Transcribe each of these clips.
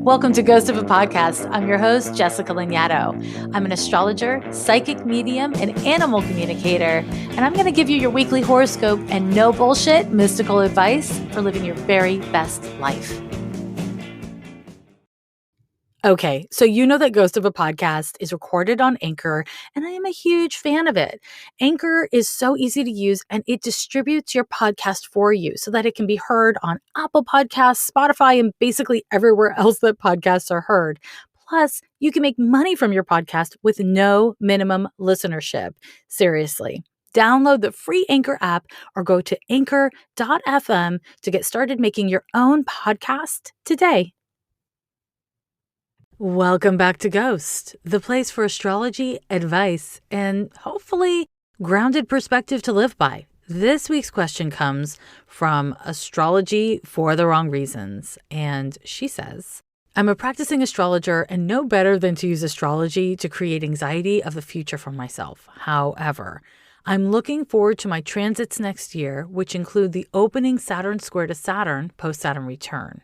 Welcome to Ghost of a Podcast. I'm your host, Jessica Lanyadoo. I'm an astrologer, psychic medium, and animal communicator, and I'm going to give you your weekly horoscope and no bullshit mystical advice for living your very best life. Okay, so you know that Ghost of a Podcast is recorded on Anchor, and I am a huge fan of it. Anchor is so easy to use, and it distributes your podcast for you so that it can be heard on Apple Podcasts, Spotify, and basically everywhere else that podcasts are heard. Plus, you can make money from your podcast with no minimum listenership. Seriously. Download the free Anchor app or go to anchor.fm to get started making your own podcast today. Welcome back to Ghost, the place for astrology, advice, and hopefully grounded perspective to live by. This week's question comes from Astrology for the Wrong Reasons, and she says, I'm a practicing astrologer and know better than to use astrology to create anxiety of the future for myself. However, I'm looking forward to my transits next year, which include the opening Saturn square to Saturn post-Saturn return.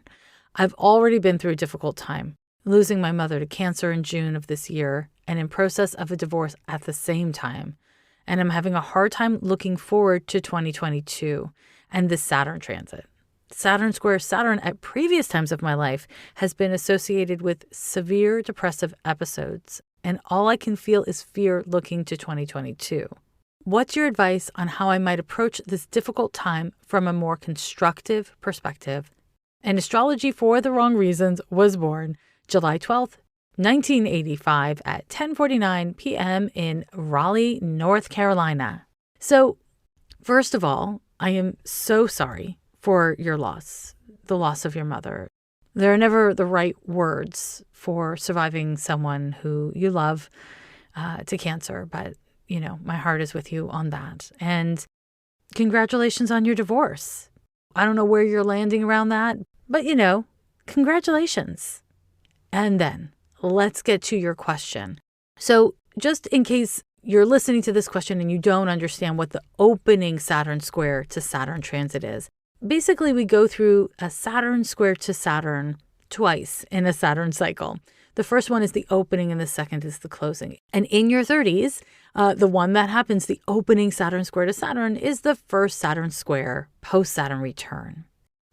I've already been through a difficult time, losing my mother to cancer in June of this year and in process of a divorce at the same time. And I'm having a hard time looking forward to 2022 and this Saturn transit. Saturn square Saturn at previous times of my life has been associated with severe depressive episodes, and all I can feel is fear looking to 2022. What's your advice on how I might approach this difficult time from a more constructive perspective? And Astrology for the Wrong Reasons was born July 12th, 1985 at 10:49 p.m. in Raleigh, North Carolina. So, first of all, I am so sorry for your loss, the loss of your mother. There are never the right words for surviving someone who you love to cancer, but, my heart is with you on that. And congratulations on your divorce. I don't know where you're landing around that, but, congratulations. And then let's get to your question. So just in case you're listening to this question and you don't understand what the opening Saturn square to Saturn transit is, basically we go through a Saturn square to Saturn twice in a Saturn cycle. The first one is the opening and the second is the closing. And in your 30s, the one that happens, the opening Saturn square to Saturn, is the first Saturn square post-Saturn return.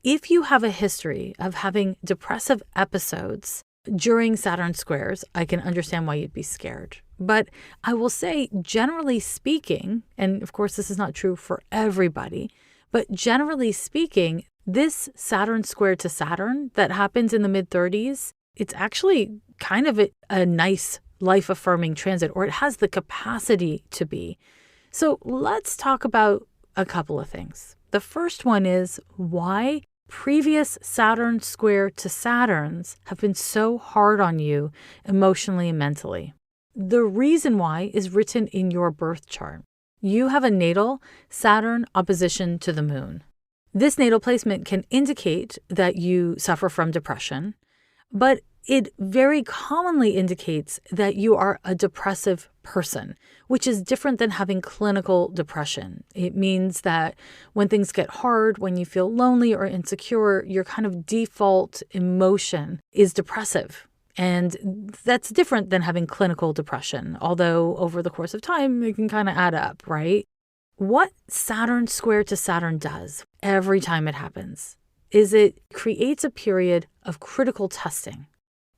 If you have a history of having depressive episodes during Saturn squares, I can understand why you'd be scared. But I will say, generally speaking, and of course this is not true for everybody, but generally speaking, this Saturn square to Saturn that happens in the mid-30s, it's actually kind of a nice life-affirming transit, or it has the capacity to be. So let's talk about a couple of things. The first one is why previous Saturn square to Saturns have been so hard on you emotionally and mentally. The reason why is written in your birth chart. You have a natal Saturn opposition to the moon. This natal placement can indicate that you suffer from depression, but it very commonly indicates that you are a depressive person, which is different than having clinical depression. It means that when things get hard, when you feel lonely or insecure, your kind of default emotion is depressive. And that's different than having clinical depression, although over the course of time, it can kind of add up, right? What Saturn square to Saturn does every time it happens is it creates a period of critical testing.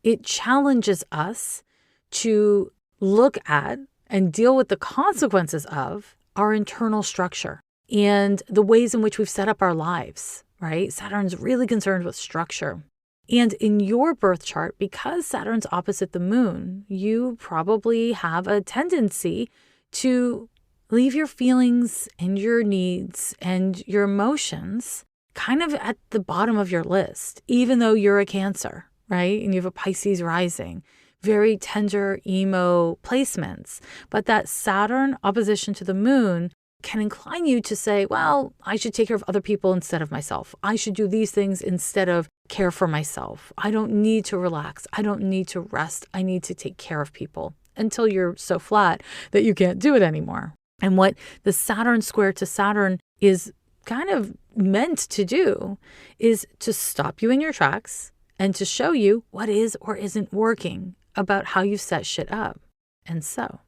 It challenges us to look at and deal with the consequences of our internal structure and the ways in which we've set up our lives, right? Saturn's really concerned with structure. And in your birth chart, because Saturn's opposite the moon, you probably have a tendency to leave your feelings and your needs and your emotions kind of at the bottom of your list, even though you're a Cancer, right? And you have a Pisces rising, very tender emo placements. But that Saturn opposition to the moon can incline you to say, well, I should take care of other people instead of myself. I should do these things instead of care for myself. I don't need to relax. I don't need to rest. I need to take care of people until you're so flat that you can't do it anymore. And what the Saturn square to Saturn is kind of meant to do is to stop you in your tracks and to show you what is or isn't working about how you set shit up. And so,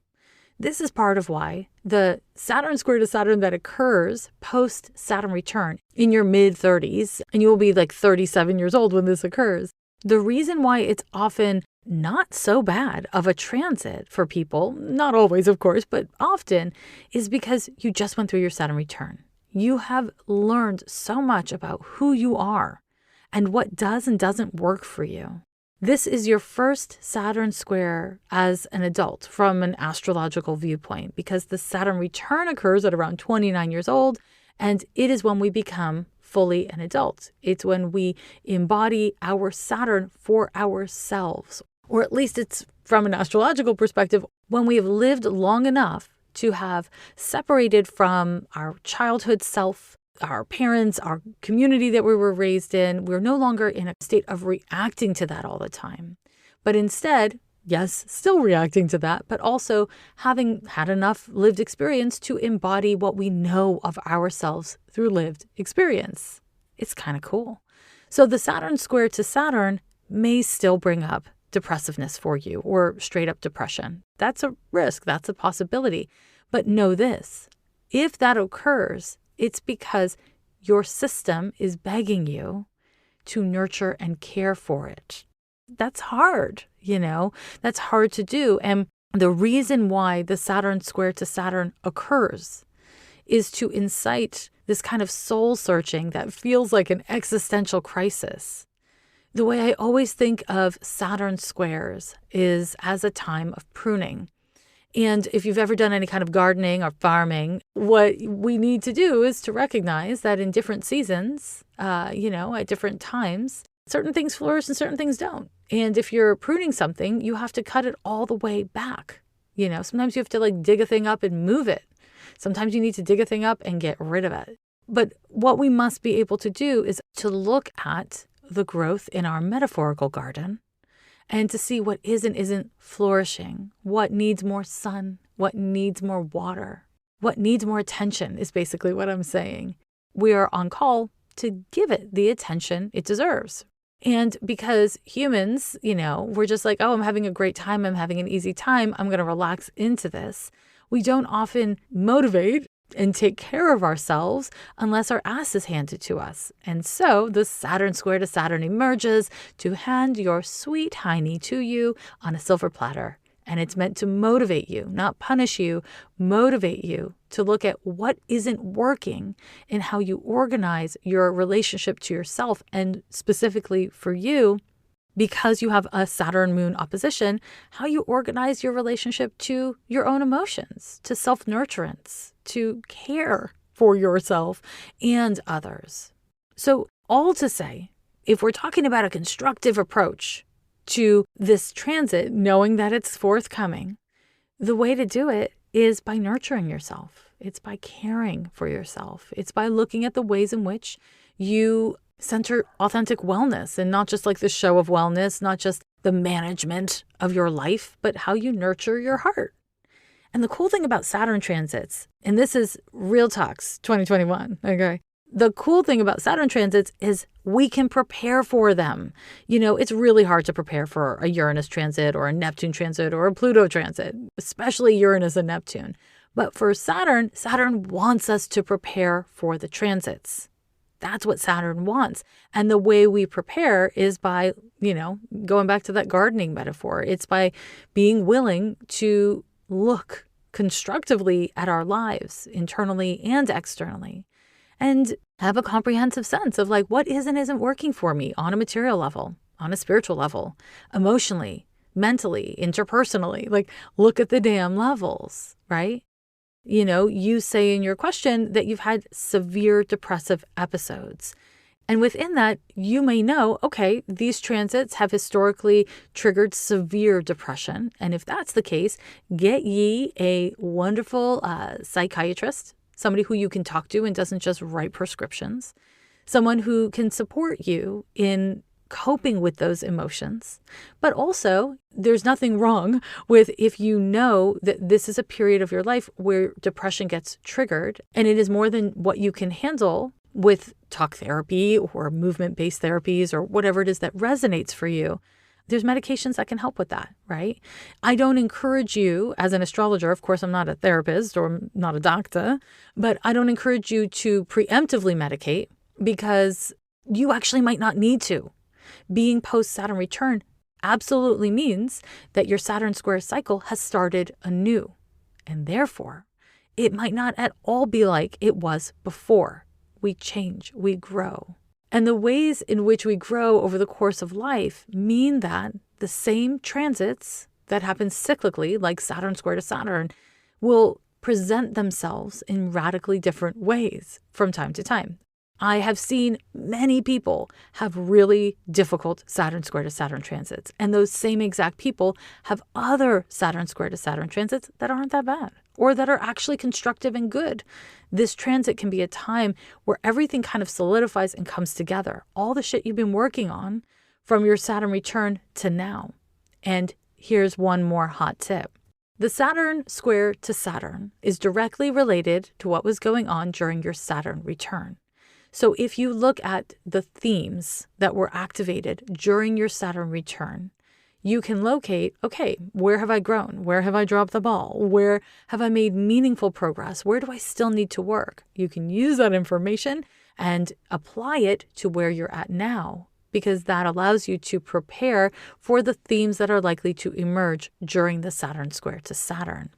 this is part of why the Saturn square to Saturn that occurs post Saturn return in your mid-30s, and you will be like 37 years old when this occurs. The reason why it's often not so bad of a transit for people, not always, of course, but often, is because you just went through your Saturn return. You have learned so much about who you are and what does and doesn't work for you. This is your first Saturn square as an adult from an astrological viewpoint, because the Saturn return occurs at around 29 years old, and it is when we become fully an adult. It's when we embody our Saturn for ourselves, or at least it's from an astrological perspective, when we have lived long enough to have separated from our childhood self, our parents, our community that we were raised in. We're no longer in a state of reacting to that all the time, but instead, yes, still reacting to that, but also having had enough lived experience to embody what we know of ourselves through lived experience. It's kind of cool. So the Saturn square to Saturn may still bring up depressiveness for you, or straight up depression. That's a risk. That's a possibility. But know this, if that occurs, it's because your system is begging you to nurture and care for it. That's hard, that's hard to do. And the reason why the Saturn square to Saturn occurs is to incite this kind of soul searching that feels like an existential crisis. The way I always think of Saturn squares is as a time of pruning. And if you've ever done any kind of gardening or farming, what we need to do is to recognize that in different seasons, at different times, certain things flourish and certain things don't. And if you're pruning something, you have to cut it all the way back. Sometimes you have to dig a thing up and move it. Sometimes you need to dig a thing up and get rid of it. But what we must be able to do is to look at the growth in our metaphorical garden and to see what is and isn't flourishing, what needs more sun, what needs more water, what needs more attention is basically what I'm saying. We are on call to give it the attention it deserves. And because humans, we're just like, oh, I'm having a great time, I'm having an easy time, I'm going to relax into this. We don't often motivate and take care of ourselves unless our ass is handed to us. And so the Saturn square to Saturn emerges to hand your sweet hiney to you on a silver platter. And it's meant to motivate you, not punish you, motivate you to look at what isn't working in how you organize your relationship to yourself, and specifically for you, because you have a Saturn moon opposition, how you organize your relationship to your own emotions, to self-nurturance, to care for yourself and others. So all to say, if we're talking about a constructive approach to this transit, knowing that it's forthcoming, the way to do it is by nurturing yourself. It's by caring for yourself. It's by looking at the ways in which you center authentic wellness, and not just like the show of wellness, not just the management of your life, but how you nurture your heart. And the cool thing about Saturn transits, and this is Real Talks 2021, okay? The cool thing about Saturn transits is we can prepare for them. It's really hard to prepare for a Uranus transit or a Neptune transit or a Pluto transit, especially Uranus and Neptune. But for Saturn wants us to prepare for the transits. That's what Saturn wants. And the way we prepare is by, going back to that gardening metaphor. It's by being willing to look constructively at our lives, internally and externally, and have a comprehensive sense of what is and isn't working for me on a material level, on a spiritual level, emotionally, mentally, interpersonally. Look at the damn levels, right? You say in your question that you've had severe depressive episodes. And within that, you may know, okay, these transits have historically triggered severe depression. And if that's the case, get ye a wonderful psychiatrist, somebody who you can talk to and doesn't just write prescriptions, someone who can support you in coping with those emotions. But also, there's nothing wrong with if you know that this is a period of your life where depression gets triggered and it is more than what you can handle with talk therapy or movement-based therapies or whatever it is that resonates for you, there's medications that can help with that, right? I don't encourage you as an astrologer, of course, I'm not a therapist or I'm not a doctor, but I don't encourage you to preemptively medicate because you actually might not need to. Being post-Saturn return absolutely means that your Saturn square cycle has started anew. And therefore, it might not at all be like it was before. We change, we grow. And the ways in which we grow over the course of life mean that the same transits that happen cyclically, like Saturn square to Saturn, will present themselves in radically different ways from time to time. I have seen many people have really difficult Saturn square to Saturn transits, and those same exact people have other Saturn square to Saturn transits that aren't that bad or that are actually constructive and good. This transit can be a time where everything kind of solidifies and comes together. All the shit you've been working on from your Saturn return to now. And here's one more hot tip. The Saturn square to Saturn is directly related to what was going on during your Saturn return. So if you look at the themes that were activated during your Saturn return, you can locate, okay, where have I grown? Where have I dropped the ball? Where have I made meaningful progress? Where do I still need to work? You can use that information and apply it to where you're at now, because that allows you to prepare for the themes that are likely to emerge during the Saturn square to Saturn.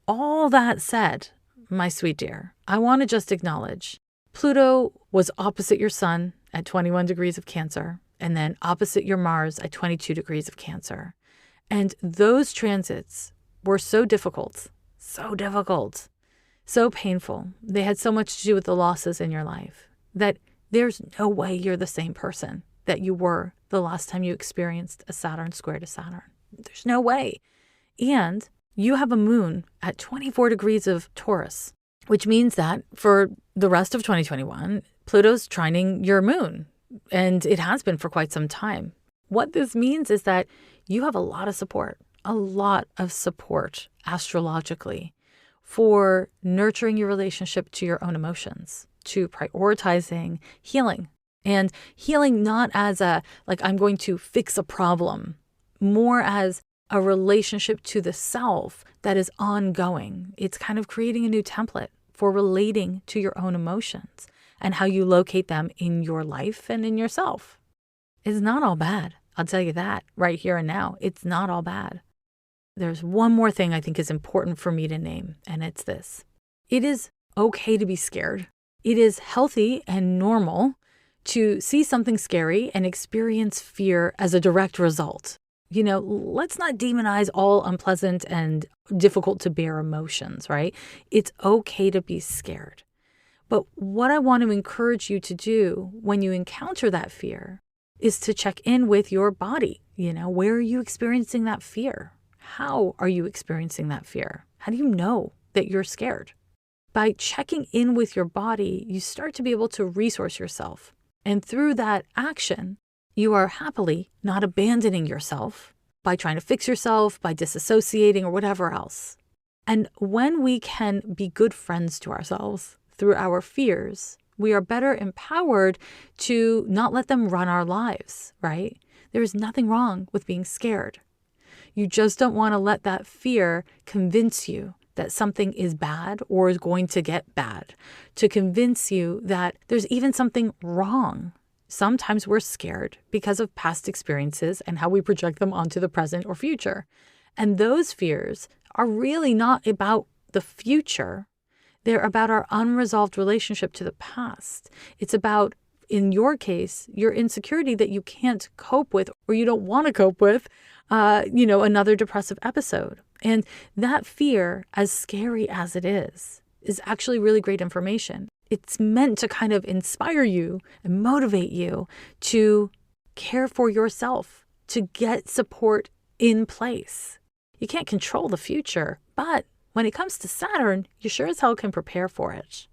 All that said, my sweet dear, I want to just acknowledge Pluto was opposite your Sun at 21 degrees of Cancer, and then opposite your Mars at 22 degrees of Cancer. And those transits were so difficult, so painful. They had so much to do with the losses in your life that there's no way you're the same person that you were the last time you experienced a Saturn square to Saturn. There's no way. And you have a moon at 24 degrees of Taurus, which means that for the rest of 2021, Pluto's trining your moon. And it has been for quite some time. What this means is that you have a lot of support astrologically for nurturing your relationship to your own emotions, to prioritizing healing. And healing not as I'm going to fix a problem, more as a relationship to the self that is ongoing. It's kind of creating a new template for relating to your own emotions and how you locate them in your life and in yourself. It's not all bad. I'll tell you that right here and now. It's not all bad. There's one more thing I think is important for me to name, and it's this. It is okay to be scared. It is healthy and normal to see something scary and experience fear as a direct result. Let's not demonize all unpleasant and difficult to bear emotions, right? It's okay to be scared. But what I want to encourage you to do when you encounter that fear is to check in with your body. Where are you experiencing that fear? How are you experiencing that fear? How do you know that you're scared? By checking in with your body, you start to be able to resource yourself. And through that action, you are happily not abandoning yourself by trying to fix yourself, by disassociating or whatever else. And when we can be good friends to ourselves through our fears, we are better empowered to not let them run our lives, right? There is nothing wrong with being scared. You just don't want to let that fear convince you that something is bad or is going to get bad, to convince you that there's even something wrong. Sometimes we're scared because of past experiences and how we project them onto the present or future. And those fears are really not about the future. They're about our unresolved relationship to the past. It's about, in your case, your insecurity that you can't cope with or you don't want to cope with, another depressive episode. And that fear, as scary as it is actually really great information. It's meant to kind of inspire you and motivate you to care for yourself, to get support in place. You can't control the future, but when it comes to Saturn, you sure as hell can prepare for it.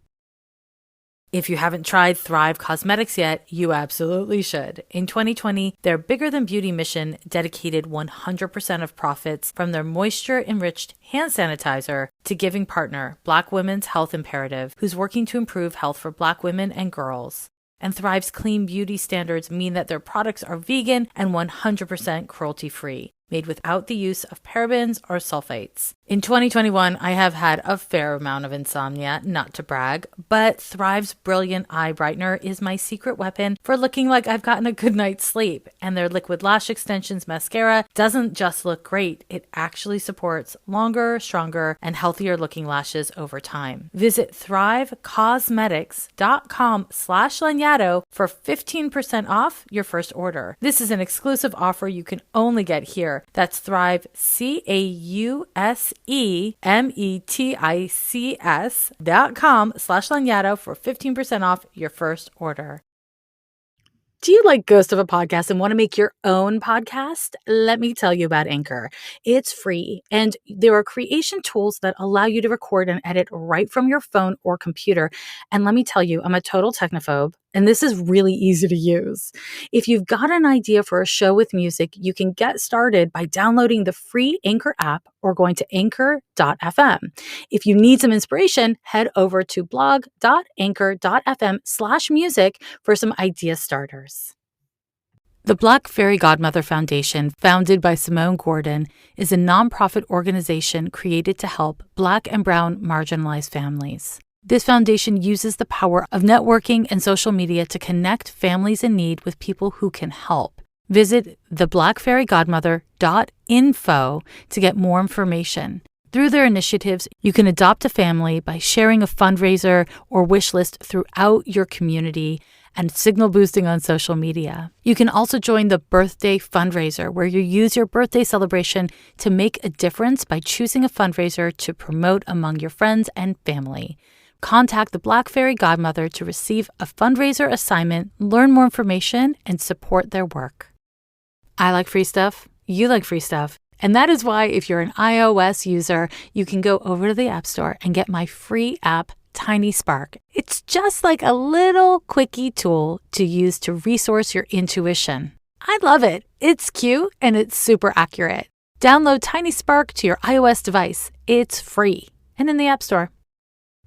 If you haven't tried Thrive Cosmetics yet, you absolutely should. In 2020, their Bigger Than Beauty mission dedicated 100% of profits from their moisture-enriched hand sanitizer to giving partner Black Women's Health Imperative, who's working to improve health for Black women and girls. And Thrive's clean beauty standards mean that their products are vegan and 100% cruelty-free, made without the use of parabens or sulfates. In 2021, I have had a fair amount of insomnia, not to brag, but Thrive's Brilliant Eye Brightener is my secret weapon for looking like I've gotten a good night's sleep. And their Liquid Lash Extensions mascara doesn't just look great, it actually supports longer, stronger, and healthier looking lashes over time. Visit thrivecosmetics.com/Lanyadoo for 15% off your first order. This is an exclusive offer you can only get here. That's Thrive, CAUSEMETICS.com/Lanyadoo for 15% off your first order. Do you like Ghost of a Podcast and want to make your own podcast? Let me tell you about Anchor. It's free, and there are creation tools that allow you to record and edit right from your phone or computer. And let me tell you, I'm a total technophobe, and this is really easy to use. If you've got an idea for a show with music, you can get started by downloading the free Anchor app or going to anchor.fm. If you need some inspiration, head over to blog.anchor.fm/music for some idea starters. The Black Fairy Godmother Foundation, founded by Simone Gordon, is a nonprofit organization created to help Black and Brown marginalized families. This foundation uses the power of networking and social media to connect families in need with people who can help. Visit theblackfairygodmother.info to get more information. Through their initiatives, you can adopt a family by sharing a fundraiser or wish list throughout your community and signal boosting on social media. You can also join the birthday fundraiser, where you use your birthday celebration to make a difference by choosing a fundraiser to promote among your friends and family. Contact the Black Fairy Godmother to receive a fundraiser assignment, learn more information, and support their work. I like free stuff. You like free stuff. And that is why, if you're an iOS user, you can go over to the App Store and get my free app, Tiny Spark. It's just like a little quickie tool to use to resource your intuition. I love it. It's cute and it's super accurate. Download Tiny Spark to your iOS device. It's free and in the App Store.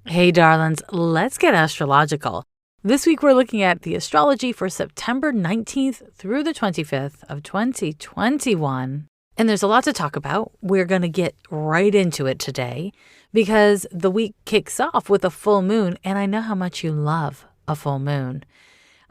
Hey, darlings, let's get astrological. This week, we're looking at the astrology for September 19th through the 25th of 2021. And there's a lot to talk about. We're going to get right into it today because the week kicks off with a full moon, and I know how much you love a full moon.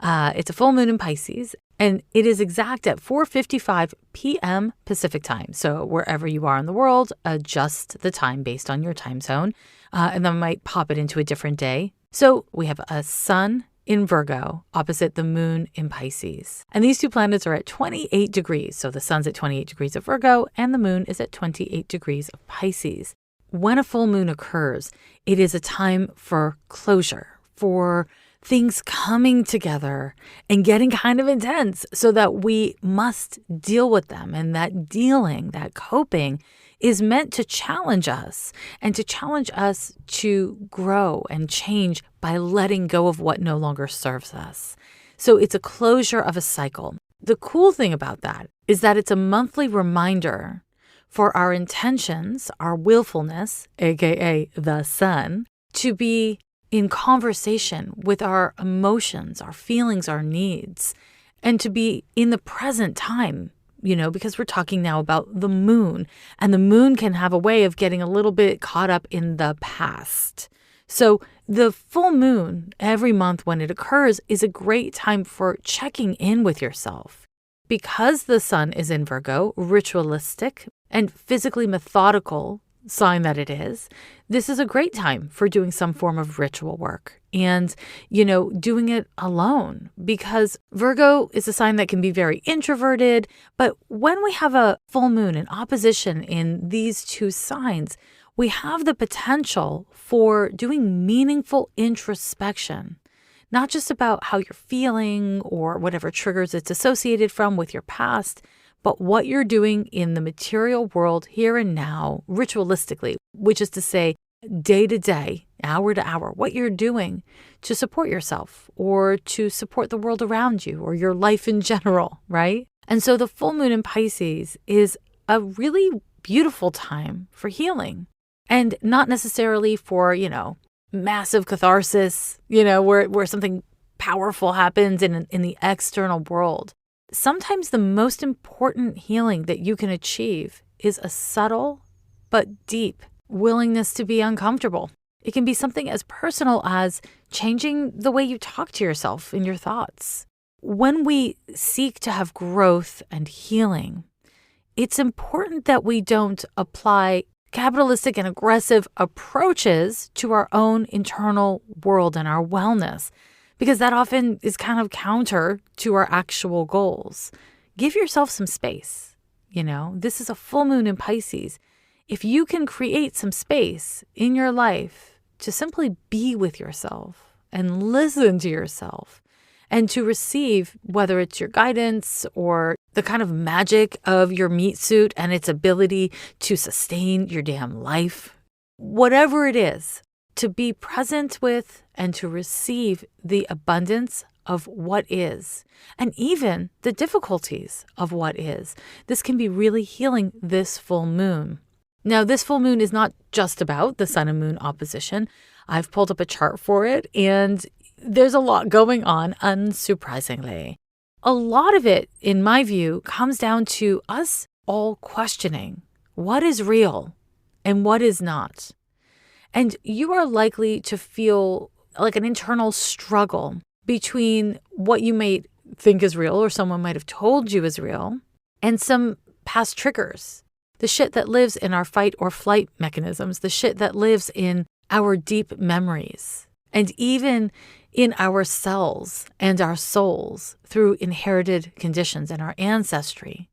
It's a full moon in Pisces, and it is exact at 4:55 p.m. Pacific time. So wherever you are in the world, adjust the time based on your time zone, and then might pop it into a different day. So we have a sun in Virgo opposite the moon in Pisces. And these two planets are at 28 degrees. So the sun's at 28 degrees of Virgo and the moon is at 28 degrees of Pisces. When a full moon occurs, it is a time for closure, for things coming together and getting kind of intense so that we must deal with them. And that dealing, that coping is meant to challenge us and to challenge us to grow and change by letting go of what no longer serves us. So it's a closure of a cycle. The cool thing about that is that it's a monthly reminder for our intentions, our willfulness, aka the sun, to be in conversation with our emotions, our feelings, our needs, and to be in the present time. Because we're talking now about the moon, and the moon can have a way of getting a little bit caught up in the past. So the full moon every month when it occurs is a great time for checking in with yourself. Because the sun is in Virgo, ritualistic and physically methodical sign that it is, this is a great time for doing some form of ritual work and, doing it alone, because Virgo is a sign that can be very introverted. But when we have a full moon in opposition in these two signs, we have the potential for doing meaningful introspection, not just about how you're feeling or whatever triggers it's associated from with your past, but what you're doing in the material world here and now, ritualistically, which is to say, day to day, hour to hour, what you're doing to support yourself or to support the world around you or your life in general, right? And so the full moon in Pisces is a really beautiful time for healing, and not necessarily for, massive catharsis, where something powerful happens in the external world. Sometimes the most important healing that you can achieve is a subtle but deep willingness to be uncomfortable. It can be something as personal as changing the way you talk to yourself in your thoughts. When we seek to have growth and healing, it's important that we don't apply capitalistic and aggressive approaches to our own internal world and our wellness, because that often is kind of counter to our actual goals. Give yourself some space. This is a full moon in Pisces. If you can create some space in your life to simply be with yourself and listen to yourself and to receive, whether it's your guidance or the kind of magic of your meat suit and its ability to sustain your damn life, whatever it is, to be present with and to receive the abundance of what is, and even the difficulties of what is. This can be really healing this full moon. Now, this full moon is not just about the sun and moon opposition. I've pulled up a chart for it, and there's a lot going on, unsurprisingly. A lot of it, in my view, comes down to us all questioning what is real and what is not. And you are likely to feel like an internal struggle between what you may think is real or someone might have told you is real and some past triggers. The shit that lives in our fight or flight mechanisms, the shit that lives in our deep memories, and even in our cells and our souls through inherited conditions and our ancestry.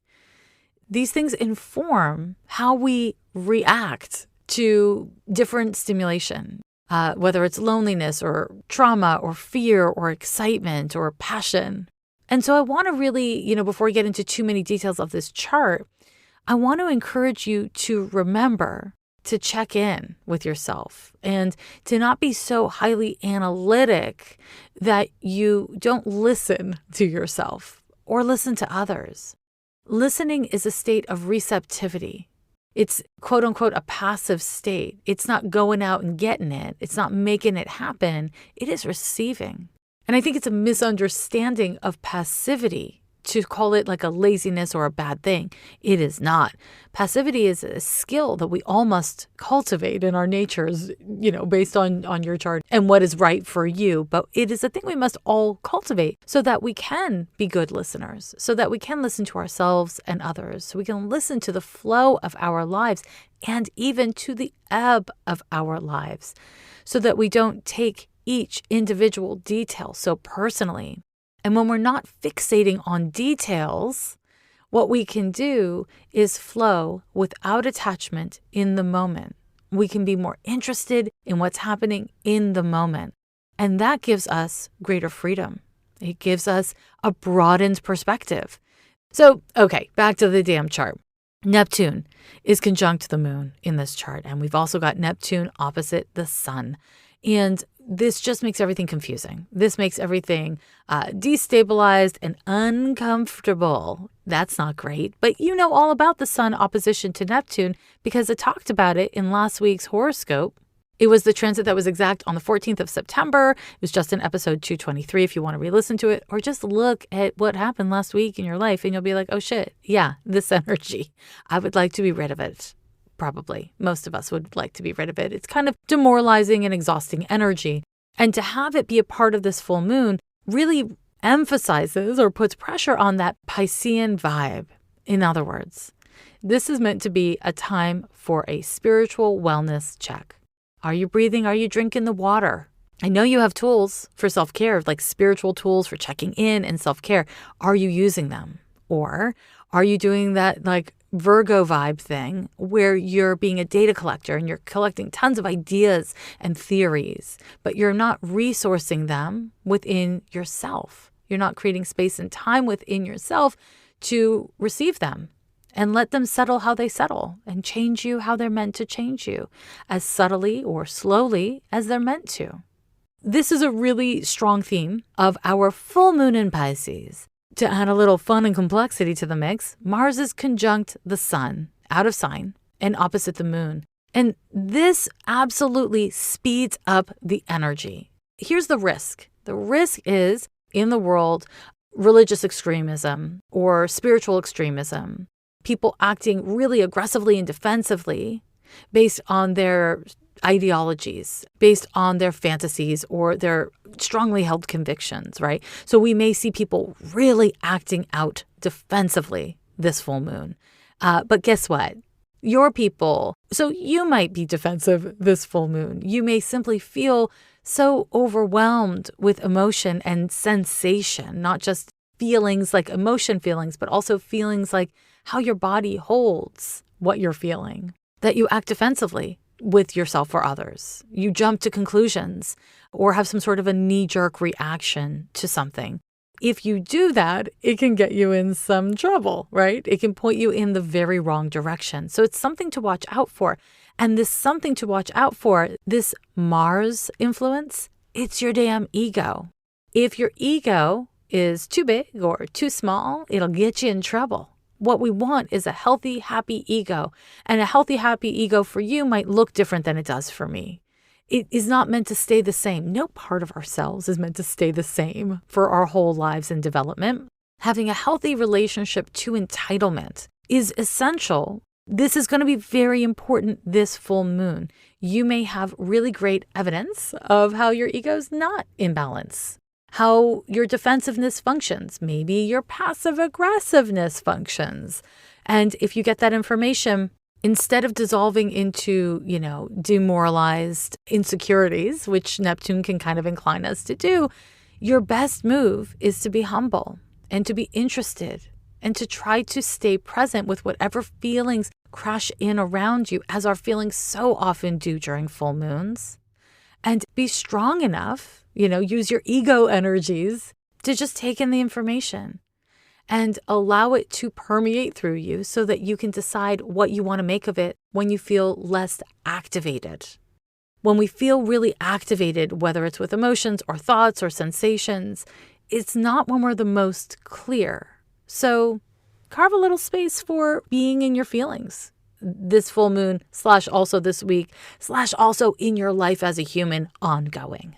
These things inform how we react to different stimulation, whether it's loneliness or trauma or fear or excitement or passion. And so I want to really, before we get into too many details of this chart, I want to encourage you to remember to check in with yourself and to not be so highly analytic that you don't listen to yourself or listen to others. Listening is a state of receptivity. It's quote unquote a passive state. It's not going out and getting it. It's not making it happen. It is receiving. And I think it's a misunderstanding of passivity to call it like a laziness or a bad thing. It is not. Passivity is a skill that we all must cultivate in our natures, based on your chart and what is right for you. But it is a thing we must all cultivate so that we can be good listeners, so that we can listen to ourselves and others, so we can listen to the flow of our lives and even to the ebb of our lives, so that we don't take each individual detail so personally. And when we're not fixating on details, what we can do is flow without attachment in the moment. We can be more interested in what's happening in the moment. And that gives us greater freedom. It gives us a broadened perspective. So, okay, back to the damn chart. Neptune is conjunct the moon in this chart. And we've also got Neptune opposite the sun. And this just makes everything confusing. This makes everything destabilized and uncomfortable. That's not great. But you know all about the sun opposition to Neptune because I talked about it in last week's horoscope. It was the transit that was exact on the 14th of September. It was just in episode 223 if you want to re-listen to it, or just look at what happened last week in your life and you'll be like, oh shit, yeah, this energy. I would like to be rid of it. Probably. Most of us would like to be rid of it. It's kind of demoralizing and exhausting energy. And to have it be a part of this full moon really emphasizes or puts pressure on that Piscean vibe. In other words, this is meant to be a time for a spiritual wellness check. Are you breathing? Are you drinking the water? I know you have tools for self-care, like spiritual tools for checking in and self-care. Are you using them? Or are you doing that like Virgo vibe thing where you're being a data collector and you're collecting tons of ideas and theories, but you're not resourcing them within yourself? You're not creating space and time within yourself to receive them and let them settle how they settle and change you how they're meant to change you, as subtly or slowly as they're meant to. This is a really strong theme of our full moon in Pisces. To add a little fun and complexity to the mix, Mars is conjunct the sun, out of sign, and opposite the moon. And this absolutely speeds up the energy. Here's the risk. The risk is, in the world, religious extremism or spiritual extremism. People acting really aggressively and defensively based on their ideologies, based on their fantasies or their strongly held convictions, right? So we may see people really acting out defensively this full moon. But guess what? Your people, so you might be defensive this full moon. You may simply feel so overwhelmed with emotion and sensation, not just feelings like emotion feelings, but also feelings like how your body holds what you're feeling, that you act defensively with yourself or others. You jump to conclusions or have some sort of a knee-jerk reaction to something. If you do that, it can get you in some trouble, right? It can point you in the very wrong direction. So it's something to watch out for. And this something to watch out for, this Mars influence, it's your damn ego. If your ego is too big or too small, it'll get you in trouble. What we want is a healthy, happy ego. And a healthy, happy ego for you might look different than it does for me. It is not meant to stay the same. No part of ourselves is meant to stay the same for our whole lives and development. Having a healthy relationship to entitlement is essential. This is going to be very important this full moon. You may have really great evidence of how your ego's not in balance, how your defensiveness functions, maybe your passive aggressiveness functions. And if you get that information, instead of dissolving into, demoralized insecurities, which Neptune can kind of incline us to do, your best move is to be humble and to be interested and to try to stay present with whatever feelings crash in around you, as our feelings so often do during full moons. And be strong enough, use your ego energies to just take in the information and allow it to permeate through you so that you can decide what you want to make of it when you feel less activated. When we feel really activated, whether it's with emotions or thoughts or sensations, it's not when we're the most clear. So carve a little space for being in your feelings this full moon / also this week / also in your life as a human ongoing.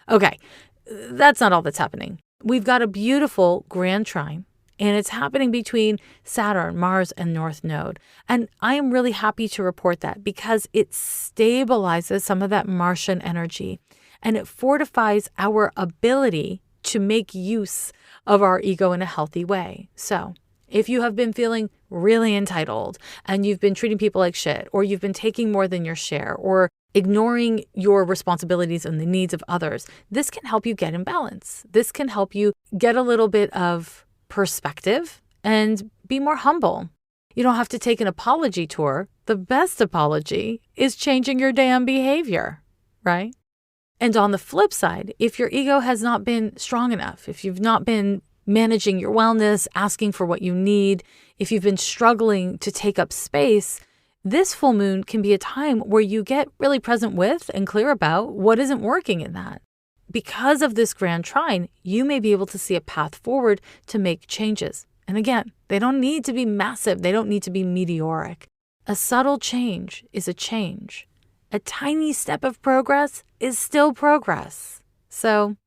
Okay, that's not all that's happening. We've got a beautiful grand trine, and it's happening between Saturn, Mars, and North Node. And I am really happy to report that because it stabilizes some of that Martian energy, and it fortifies our ability to make use of our ego in a healthy way. So if you have been feeling really entitled and you've been treating people like shit, or you've been taking more than your share, or ignoring your responsibilities and the needs of others, this can help you get in balance. This can help you get a little bit of perspective and be more humble. You don't have to take an apology tour. The best apology is changing your damn behavior, right? And on the flip side, if your ego has not been strong enough, if you've not been managing your wellness, asking for what you need, if you've been struggling to take up space, this full moon can be a time where you get really present with and clear about what isn't working in that. Because of this grand trine, you may be able to see a path forward to make changes. And again, they don't need to be massive. They don't need to be meteoric. A subtle change is a change. A tiny step of progress is still progress. So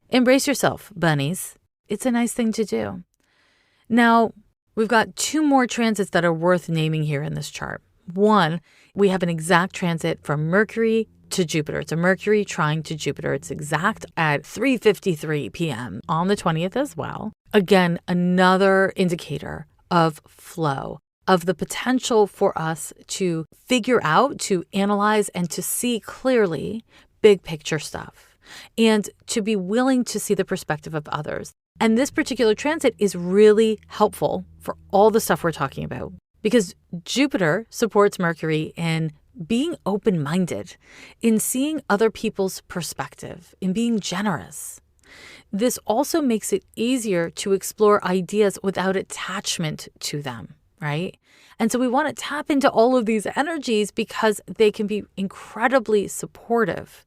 embrace yourself, bunnies. It's a nice thing to do. Now, we've got 2 more transits that are worth naming here in this chart. One, we have an exact transit from Mercury to Jupiter. It's a Mercury trine to Jupiter. It's exact at 3:53 p.m. on the 20th as well. Again, another indicator of flow, of the potential for us to figure out, to analyze, and to see clearly big picture stuff, and to be willing to see the perspective of others. And this particular transit is really helpful for all the stuff we're talking about, because Jupiter supports Mercury in being open-minded, in seeing other people's perspective, in being generous. This also makes it easier to explore ideas without attachment to them, right? And so we want to tap into all of these energies because they can be incredibly supportive.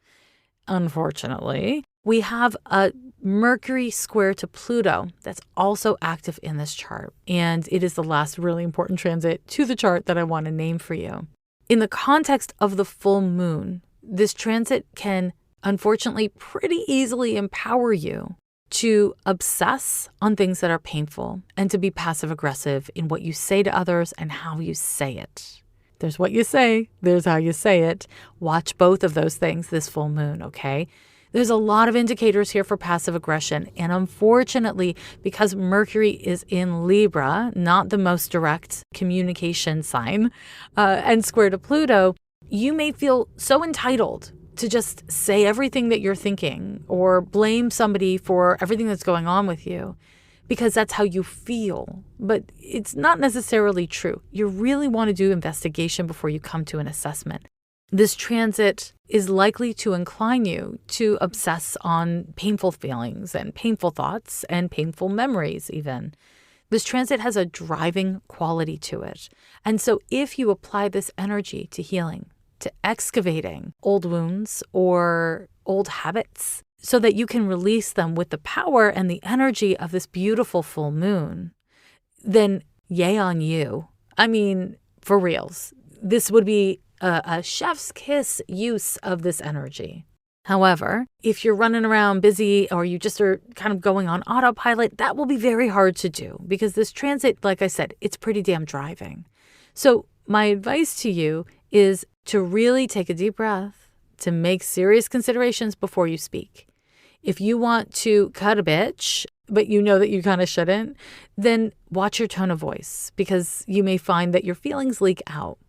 Unfortunately, we have a Mercury square to Pluto that's also active in this chart. And it is the last really important transit to the chart that I want to name for you. In the context of the full moon, this transit can unfortunately pretty easily empower you to obsess on things that are painful and to be passive aggressive in what you say to others and how you say it. There's what you say, there's how you say it. Watch both of those things this full moon, okay? There's a lot of indicators here for passive aggression. And unfortunately, because Mercury is in Libra, not the most direct communication sign, and square to Pluto, you may feel so entitled to just say everything that you're thinking or blame somebody for everything that's going on with you because that's how you feel. But it's not necessarily true. You really want to do investigation before you come to an assessment. This transit is likely to incline you to obsess on painful feelings and painful thoughts and painful memories even. This transit has a driving quality to it. And so if you apply this energy to healing, to excavating old wounds or old habits so that you can release them with the power and the energy of this beautiful full moon, then yay on you. I mean, for reals, this would be a chef's kiss use of this energy. However, if you're running around busy or you just are kind of going on autopilot, that will be very hard to do because this transit, like I said, it's pretty damn driving. So my advice to you is to really take a deep breath, to make serious considerations before you speak. If you want to cut a bitch, but you know that you kind of shouldn't, then watch your tone of voice because you may find that your feelings leak out.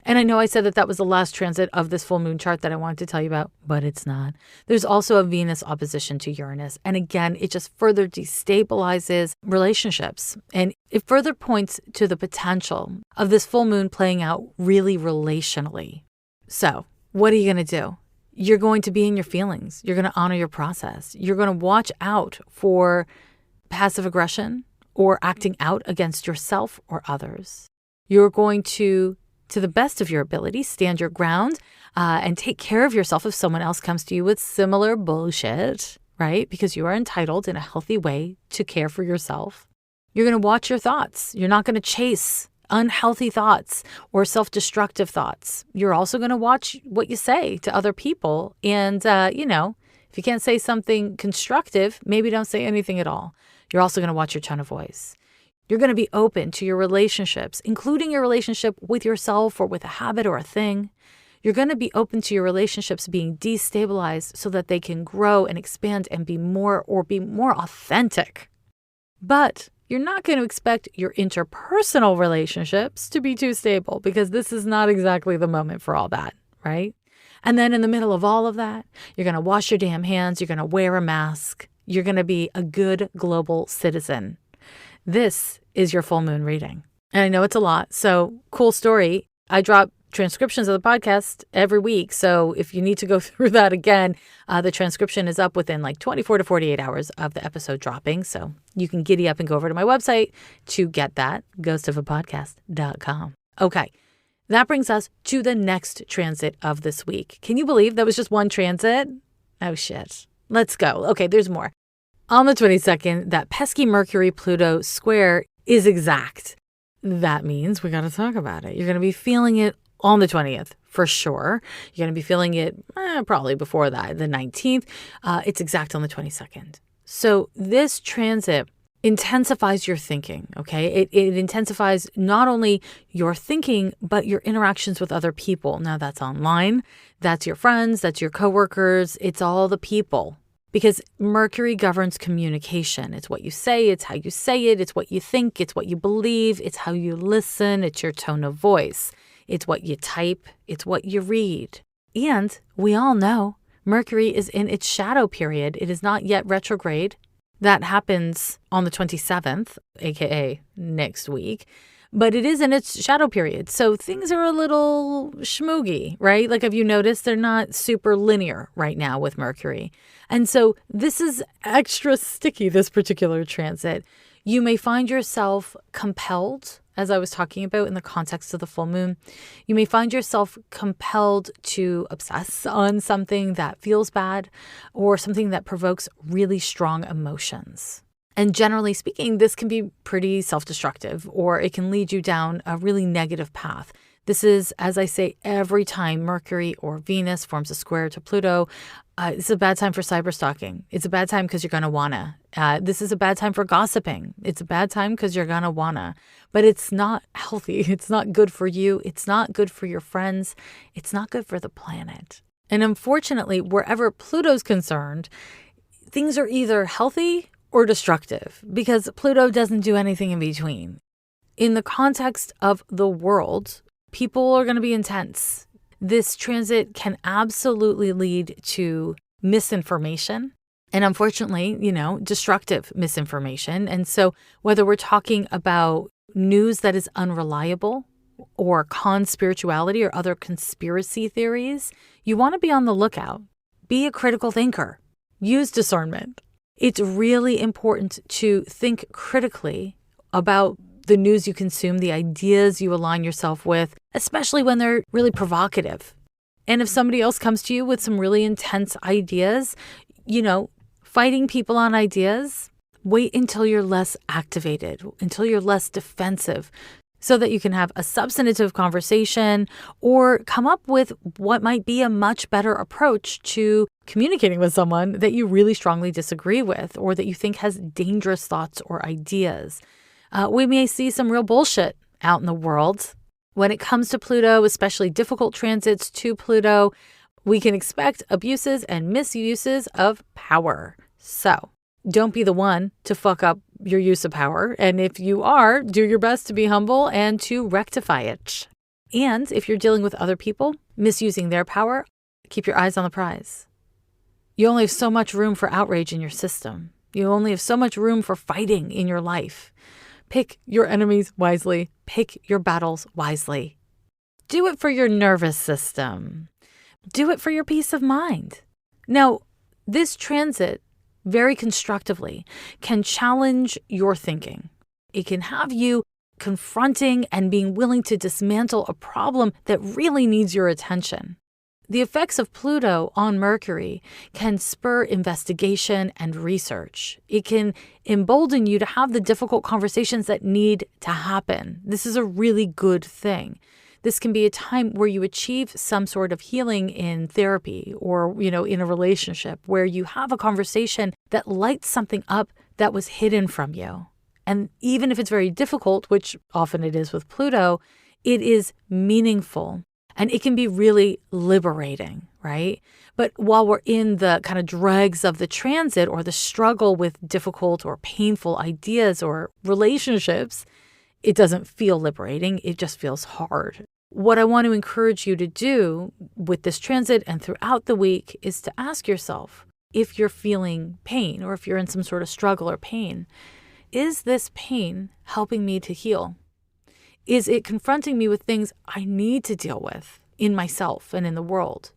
And I know I said that that was the last transit of this full moon chart that I wanted to tell you about, but it's not. There's also a Venus opposition to Uranus. And again, it just further destabilizes relationships. And it further points to the potential of this full moon playing out really relationally. So what are you going to do? You're going to be in your feelings. You're going to honor your process. You're going to watch out for passive aggression or acting out against yourself or others. You're going to the best of your ability, stand your ground and take care of yourself if someone else comes to you with similar bullshit, right? Because you are entitled in a healthy way to care for yourself. You're going to watch your thoughts. You're not going to chase unhealthy thoughts or self-destructive thoughts. You're also going to watch what you say to other people. And, if you can't say something constructive, maybe don't say anything at all. You're also going to watch your tone of voice. You're going to be open to your relationships, including your relationship with yourself or with a habit or a thing. You're going to be open to your relationships being destabilized so that they can grow and expand and be more authentic. But you're not going to expect your interpersonal relationships to be too stable because this is not exactly the moment for all that, right? And then in the middle of all of that, you're going to wash your damn hands. You're going to wear a mask. You're going to be a good global citizen. This is your full moon reading. And I know it's a lot. So cool story. I drop transcriptions of the podcast every week. So if you need to go through that again, the transcription is up within like 24 to 48 hours of the episode dropping. So you can giddy up and go over to my website to get that, ghostofapodcast.com. Okay. That brings us to the next transit of this week. Can you believe that was just one transit? Oh, shit. Let's go. Okay, there's more. On the 22nd, that pesky Mercury-Pluto square is exact. That means we got to talk about it. You're going to be feeling it on the 20th, for sure. You're going to be feeling it probably before that, the 19th. It's exact on the 22nd. So this transit intensifies your thinking, okay? It intensifies not only your thinking, but your interactions with other people. Now, that's online. That's your friends. That's your coworkers. It's all the people. Because Mercury governs communication. It's what you say, it's how you say it, it's what you think, it's what you believe, it's how you listen, it's your tone of voice, it's what you type, it's what you read. And we all know Mercury is in its shadow period. It is not yet retrograde. That happens on the 27th, aka next week. but it is in its shadow period. So things are a little schmoogy, right? Like, have you noticed they're not super linear right now with Mercury? And so this is extra sticky, this particular transit. You may find yourself compelled, as I was talking about in the context of the full moon, you may find yourself compelled to obsess on something that feels bad or something that provokes really strong emotions. And generally speaking, this can be pretty self-destructive, or it can lead you down a really negative path. This is, as I say, every time Mercury or Venus forms a square to Pluto, it's a bad time for cyberstalking. It's a bad time because you're going to wanna. This is a bad time for gossiping. It's a bad time because you're going to wanna. But it's not healthy. It's not good for you. It's not good for your friends. It's not good for the planet. And unfortunately, wherever Pluto's concerned, things are either healthy or destructive, because Pluto doesn't do anything in between. In the context of the world, people are going to be intense. This transit can absolutely lead to misinformation and, unfortunately, destructive misinformation. And so whether we're talking about news that is unreliable or conspirituality or other conspiracy theories, you want to be on the lookout. Be a critical thinker. Use discernment. It's really important to think critically about the news you consume, the ideas you align yourself with, especially when they're really provocative. And if somebody else comes to you with some really intense ideas, fighting people on ideas, wait until you're less activated, until you're less defensive, so that you can have a substantive conversation or come up with what might be a much better approach to communicating with someone that you really strongly disagree with or that you think has dangerous thoughts or ideas. We may see some real bullshit out in the world. When it comes to Pluto, especially difficult transits to Pluto, we can expect abuses and misuses of power. So don't be the one to fuck up your use of power. And if you are, do your best to be humble and to rectify it. And if you're dealing with other people misusing their power, keep your eyes on the prize. You only have so much room for outrage in your system. You only have so much room for fighting in your life. Pick your enemies wisely. Pick your battles wisely. Do it for your nervous system. Do it for your peace of mind. Now, this transit very constructively can challenge your thinking. It can have you confronting and being willing to dismantle a problem that really needs your attention. The effects of Pluto on Mercury can spur investigation and research. It can embolden you to have the difficult conversations that need to happen. This is a really good thing. This can be a time where you achieve some sort of healing in therapy or, in a relationship where you have a conversation that lights something up that was hidden from you. And even if it's very difficult, which often it is with Pluto, it is meaningful. And it can be really liberating, right? But while we're in the kind of dregs of the transit or the struggle with difficult or painful ideas or relationships, it doesn't feel liberating. It just feels hard. What I want to encourage you to do with this transit and throughout the week is to ask yourself, if you're feeling pain or if you're in some sort of struggle or pain, is this pain helping me to heal? Is it confronting me with things I need to deal with in myself and in the world?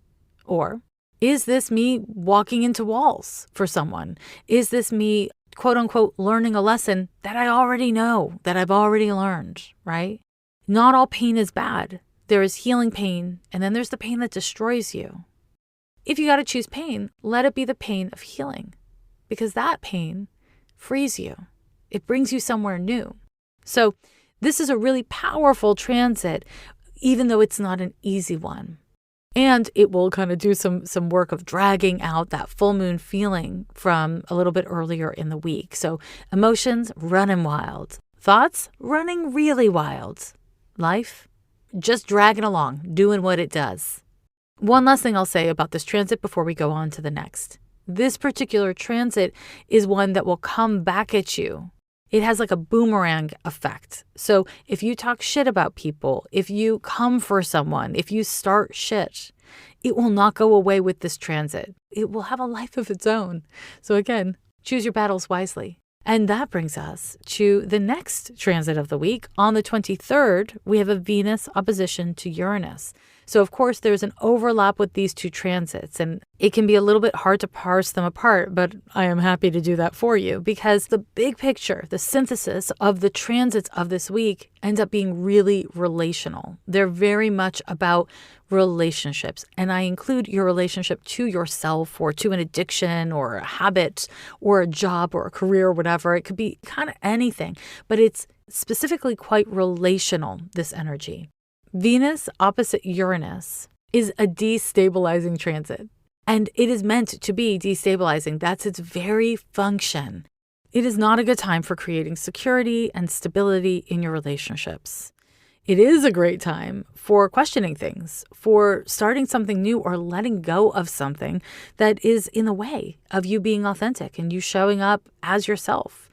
Or is this me walking into walls for someone? Is this me, quote unquote, learning a lesson that I already know, that I've already learned, right? Not all pain is bad. There is healing pain, and then there's the pain that destroys you. If you got to choose pain, let it be the pain of healing, because that pain frees you. It brings you somewhere new. So this is a really powerful transit, even though it's not an easy one. And it will kind of do some work of dragging out that full moon feeling from a little bit earlier in the week. So emotions running wild. Thoughts running really wild. Life just dragging along, doing what it does. One last thing I'll say about this transit before we go on to the next. This particular transit is one that will come back at you. It has like a boomerang effect. So if you talk shit about people, if you come for someone, if you start shit, it will not go away with this transit. It will have a life of its own. So again, choose your battles wisely. And that brings us to the next transit of the week. On the 23rd, we have a Venus opposition to Uranus. So, of course, there's an overlap with these two transits, and it can be a little bit hard to parse them apart, but I am happy to do that for you because the big picture, the synthesis of the transits of this week ends up being really relational. They're very much about relationships, and I include your relationship to yourself or to an addiction or a habit or a job or a career or whatever. It could be kind of anything, but it's specifically quite relational, this energy. Venus opposite Uranus is a destabilizing transit, and it is meant to be destabilizing. That's its very function. It is not a good time for creating security and stability in your relationships. It is a great time for questioning things, for starting something new or letting go of something that is in the way of you being authentic and you showing up as yourself.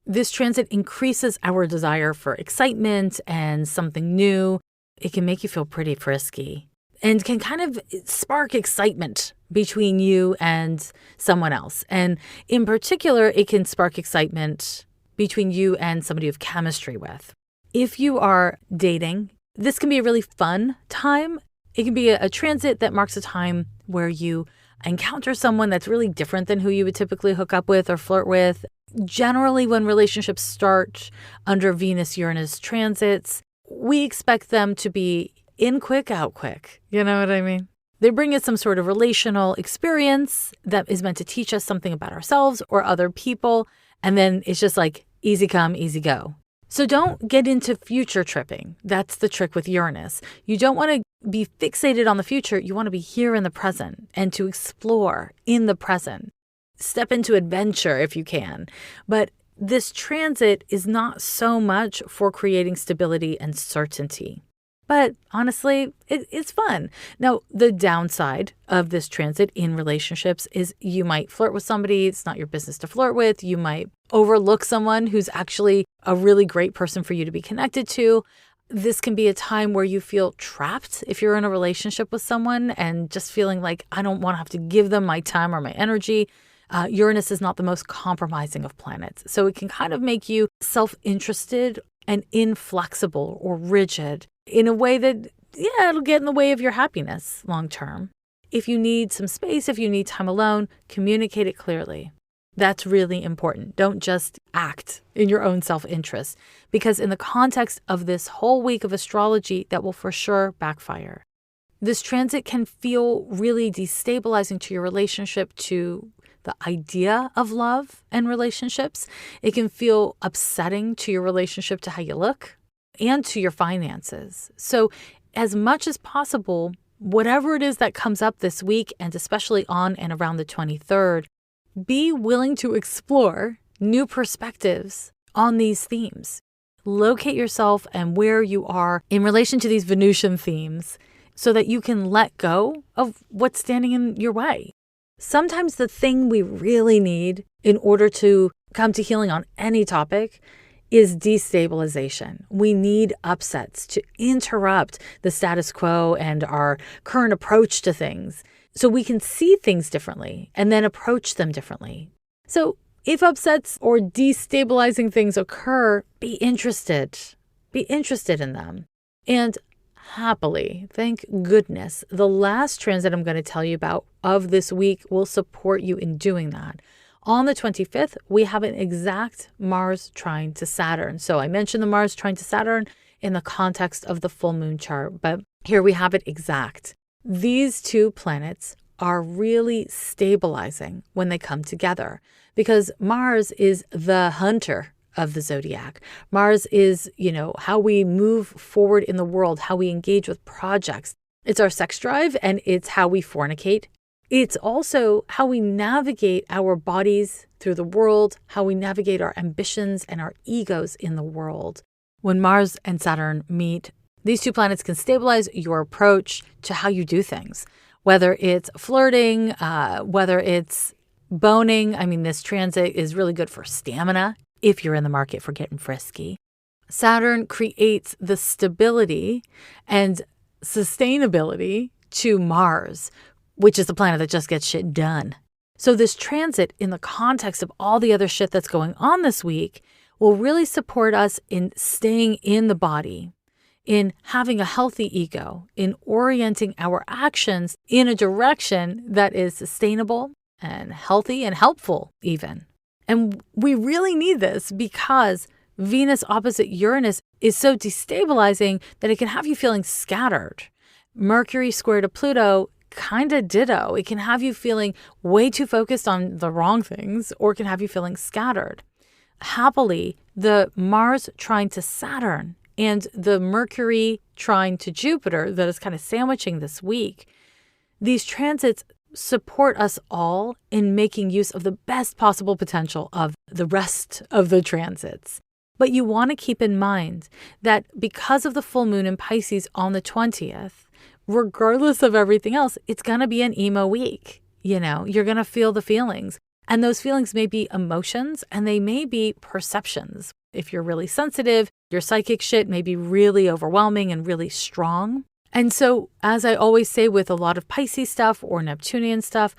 This transit increases our desire for excitement and something new. It can make you feel pretty frisky and can kind of spark excitement between you and someone else. And in particular, it can spark excitement between you and somebody you have chemistry with. If you are dating, this can be a really fun time. It can be a transit that marks a time where you encounter someone that's really different than who you would typically hook up with or flirt with. Generally, when relationships start under Venus-Uranus transits, we expect them to be in quick, out quick. You know what I mean? They bring us some sort of relational experience that is meant to teach us something about ourselves or other people. And then it's just like easy come, easy go. So don't get into future tripping. That's the trick with Uranus. You don't want to be fixated on the future. You want to be here in the present and to explore in the present. Step into adventure if you can. But this transit is not so much for creating stability and certainty. But honestly, it's fun. Now, the downside of this transit in relationships is you might flirt with somebody it's not your business to flirt with. You might overlook someone who's actually a really great person for you to be connected to. This can be a time where you feel trapped if you're in a relationship with someone and just feeling like I don't want to have to give them my time or my energy. Uranus is not the most compromising of planets, so it can kind of make you self-interested and inflexible or rigid in a way that, it'll get in the way of your happiness long term. If you need some space, if you need time alone, communicate it clearly. That's really important. Don't just act in your own self-interest, because in the context of this whole week of astrology, that will for sure backfire. This transit can feel really destabilizing to your relationship, to the idea of love and relationships. It can feel upsetting to your relationship to how you look and to your finances. So as much as possible, whatever it is that comes up this week, and especially on and around the 23rd, be willing to explore new perspectives on these themes. Locate yourself and where you are in relation to these Venusian themes so that you can let go of what's standing in your way. Sometimes the thing we really need in order to come to healing on any topic is destabilization. We need upsets to interrupt the status quo and our current approach to things so we can see things differently and then approach them differently. So if upsets or destabilizing things occur, be interested. Be interested in them. And happily, thank goodness, the last transit I'm going to tell you about of this week will support you in doing that. On the 25th, we have an exact Mars trine to Saturn. So I mentioned the Mars trine to Saturn in the context of the full moon chart, but here we have it exact. These two planets are really stabilizing when they come together because Mars is the hunter of the zodiac. Mars is, how we move forward in the world, how we engage with projects. It's our sex drive and it's how we fornicate. It's also how we navigate our bodies through the world, how we navigate our ambitions and our egos in the world. When Mars and Saturn meet, these two planets can stabilize your approach to how you do things, whether it's flirting, whether it's boning. I mean, this transit is really good for stamina if you're in the market for getting frisky. Saturn creates the stability and sustainability to Mars, which is the planet that just gets shit done. So this transit, in the context of all the other shit that's going on this week, will really support us in staying in the body, in having a healthy ego, in orienting our actions in a direction that is sustainable and healthy and helpful even. And we really need this because Venus opposite Uranus is so destabilizing that it can have you feeling scattered. Mercury square to Pluto, kind of ditto. It can have you feeling way too focused on the wrong things, or it can have you feeling scattered. Happily, the Mars trine to Saturn and the Mercury trine to Jupiter that is kind of sandwiching this week, these transits support us all in making use of the best possible potential of the rest of the transits. But you want to keep in mind that because of the full moon in Pisces on the 20th, regardless of everything else, it's going to be an emo week. You're going to feel the feelings. And those feelings may be emotions and they may be perceptions. If you're really sensitive, your psychic shit may be really overwhelming and really strong. And so, as I always say with a lot of Pisces stuff or Neptunian stuff,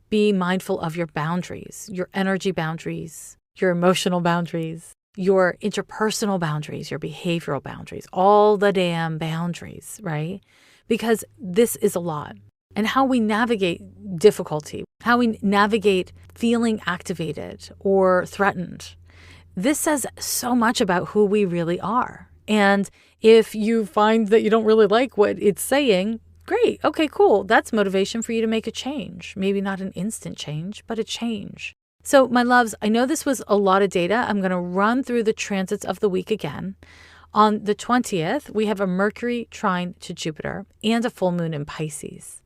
be mindful of your boundaries, your energy boundaries, your emotional boundaries, your interpersonal boundaries, your behavioral boundaries, all the damn boundaries, right? Because this is a lot. And how we navigate difficulty, how we navigate feeling activated or threatened, this says so much about who we really are. And if you find that you don't really like what it's saying, great. Okay, cool. That's motivation for you to make a change. Maybe not an instant change, but a change. So my loves, I know this was a lot of data. I'm going to run through the transits of the week again. On the 20th, we have a Mercury trine to Jupiter and a full moon in Pisces.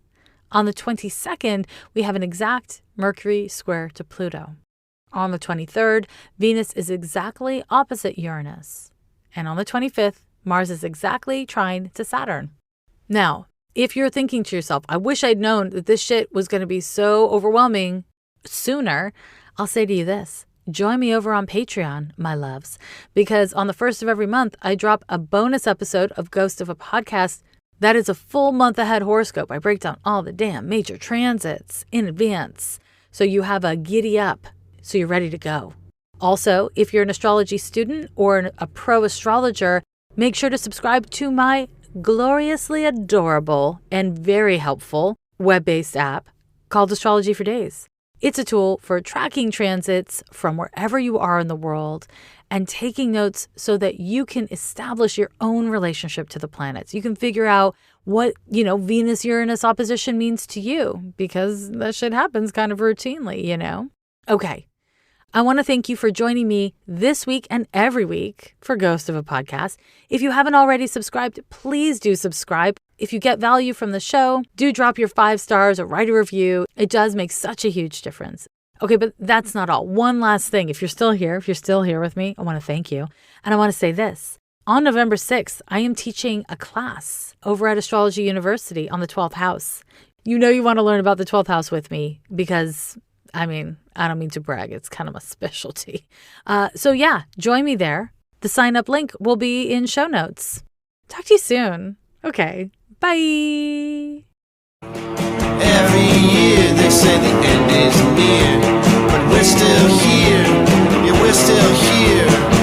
On the 22nd, we have an exact Mercury square to Pluto. On the 23rd, Venus is exactly opposite Uranus. And on the 25th, Mars is exactly trine to Saturn. Now, if you're thinking to yourself, I wish I'd known that this shit was going to be so overwhelming sooner, I'll say to you this. Join me over on Patreon, my loves, because on the first of every month, I drop a bonus episode of Ghost of a Podcast that is a full month ahead horoscope. I break down all the damn major transits in advance, so you have a giddy up, so you're ready to go. Also, if you're an astrology student or a pro astrologer, make sure to subscribe to my gloriously adorable and very helpful web-based app called Astrology for Days. It's a tool for tracking transits from wherever you are in the world and taking notes so that you can establish your own relationship to the planets. You can figure out what, Venus-Uranus opposition means to you, because that shit happens kind of routinely. Okay. I want to thank you for joining me this week and every week for Ghost of a Podcast. If you haven't already subscribed, please do subscribe. If you get value from the show, do drop your 5 stars or write a review. It does make such a huge difference. Okay, but that's not all. One last thing. If you're still here with me, I want to thank you. And I want to say this. On November 6th, I am teaching a class over at Astrology University on the 12th house. You want to learn about the 12th house with me because, I don't mean to brag. It's kind of a specialty. So yeah, join me there. The sign up link will be in show notes. Talk to you soon. Okay. Bye. Every year they say the end is near, but we're still here. Yeah, we're still here.